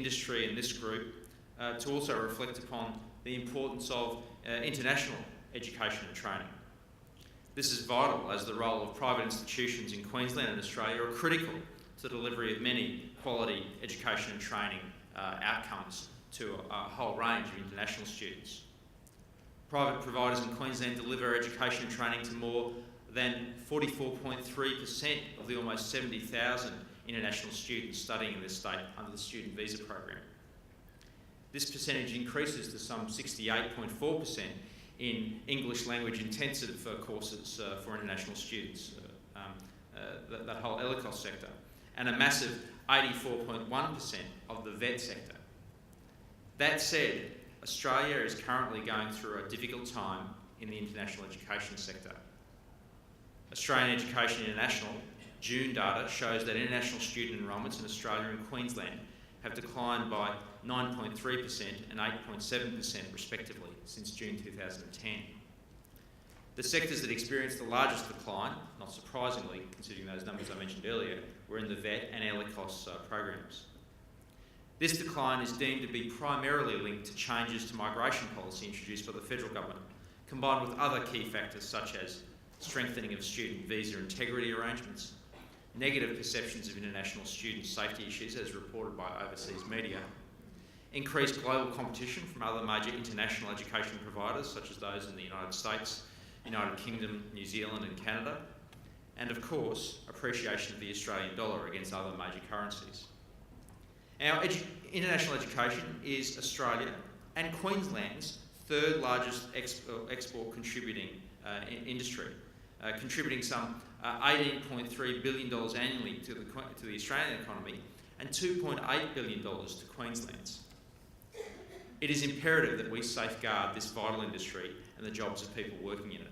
industry and this group to also reflect upon the importance of international education and training. This is vital as the role of private institutions in Queensland and Australia are critical to the delivery of many quality education and training outcomes to a whole range of international students. Private providers in Queensland deliver education and training to more than 44.3% of the almost 70,000 international students studying in this state under the student visa program. This percentage increases to some 68.4% in English language intensive courses for international students, that whole ELICOS sector, and a massive 84.1% of the VET sector. That said, Australia is currently going through a difficult time in the international education sector. Australian Education International June data shows that international student enrolments in Australia and Queensland have declined by 9.3% and 8.7% respectively since June 2010. The sectors that experienced the largest decline, not surprisingly considering those numbers I mentioned earlier, were in the VET and ELICOS programs. This decline is deemed to be primarily linked to changes to migration policy introduced by the federal government, combined with other key factors such as strengthening of student visa integrity arrangements, negative perceptions of international student safety issues as reported by overseas media, increased global competition from other major international education providers such as those in the United States, United Kingdom, New Zealand and Canada, and of course appreciation of the Australian dollar against other major currencies. Our international education is Australia and Queensland's third largest export contributing industry, contributing some $18.3 billion annually to the Australian economy and $2.8 billion to Queensland's. It is imperative that we safeguard this vital industry and the jobs of people working in it.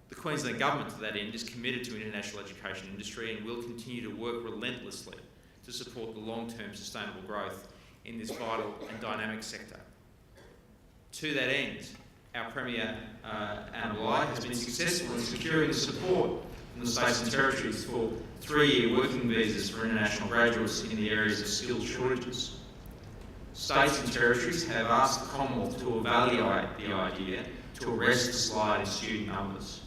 The Queensland Government, to that end, is committed to international education industry and will continue to work relentlessly to support the long-term sustainable growth in this vital and dynamic sector. To that end, our Premier, Anna Lai, has been successful in securing the support from the states and territories for 3-year working visas for international graduates in the areas of skills shortages. States and territories have asked the Commonwealth to evaluate the idea to arrest the slide in student numbers.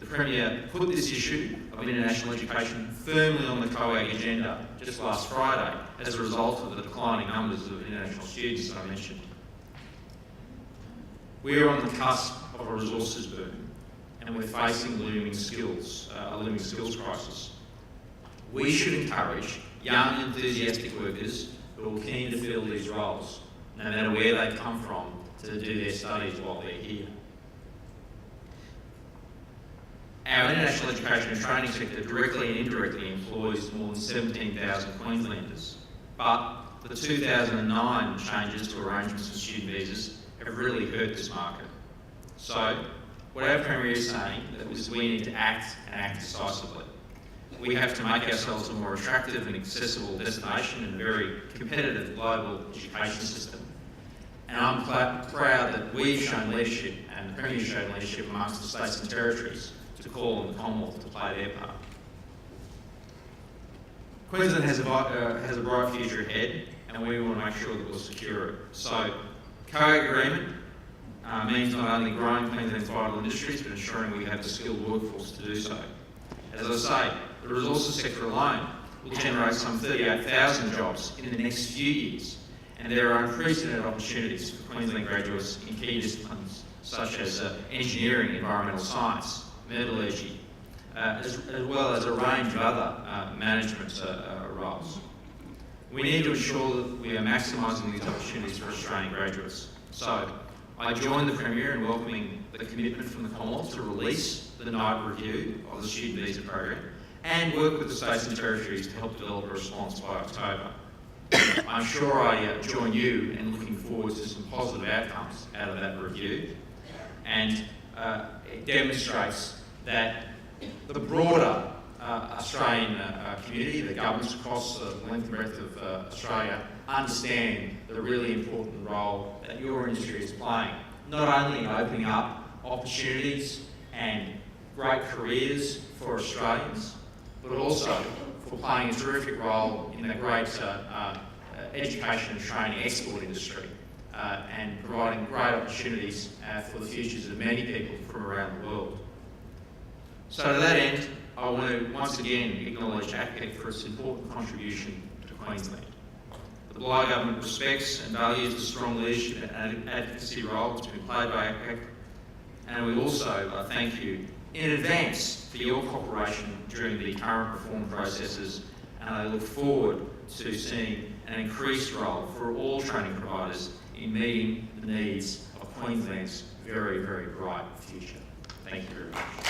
The Premier put this issue of international education firmly on the COAG agenda just last Friday as a result of the declining numbers of international students that I mentioned. We are on the cusp of a resources boom and we're facing a looming skills crisis. We should encourage young, enthusiastic workers who are keen to fill these roles, no matter where they come from, to do their studies while they're here. Our international education and training sector directly and indirectly employs more than 17,000 Queenslanders, but the 2009 changes to arrangements for student visas have really hurt this market. So, what our Premier is saying is we need to act and act decisively. We have to make ourselves a more attractive and accessible destination in a very competitive global education system. And I'm proud that we've shown leadership and the Premier's shown leadership amongst the states and territories to call on the Commonwealth to play their part. Queensland has a bright future ahead and we want to make sure that we'll secure it. So, COAG agreement means not only growing Queensland's vital industries but ensuring we have the skilled workforce to do so. As I say, the resources sector alone will generate some 38,000 jobs in the next few years, and there are unprecedented opportunities for Queensland graduates in key disciplines such as engineering, environmental science, metallurgy, as well as a range of other management roles. We need to ensure that we are maximising these opportunities for Australian graduates. So, I join the Premier in welcoming the commitment from the Commonwealth to release the night review of the student visa program and work with the states and territories to help develop a response by October. I'm sure I join you in looking forward to some positive outcomes out of that review, and it demonstrates that the broader Australian community, the governments across the length and breadth of Australia, understand the really important role that your industry is playing, not only in opening up opportunities and great careers for Australians, but also for playing a terrific role in the great education and training export industry and providing great opportunities for the futures of many people from around the world. So to that end, I want to once again acknowledge APEC for its important contribution to Queensland. The Bligh Government respects and values the strong leadership and advocacy role that's been played by APEC, and we also thank you in advance for your cooperation during the current reform processes, and I look forward to seeing an increased role for all training providers in meeting the needs of Queensland's very, very bright future. Thank you very much.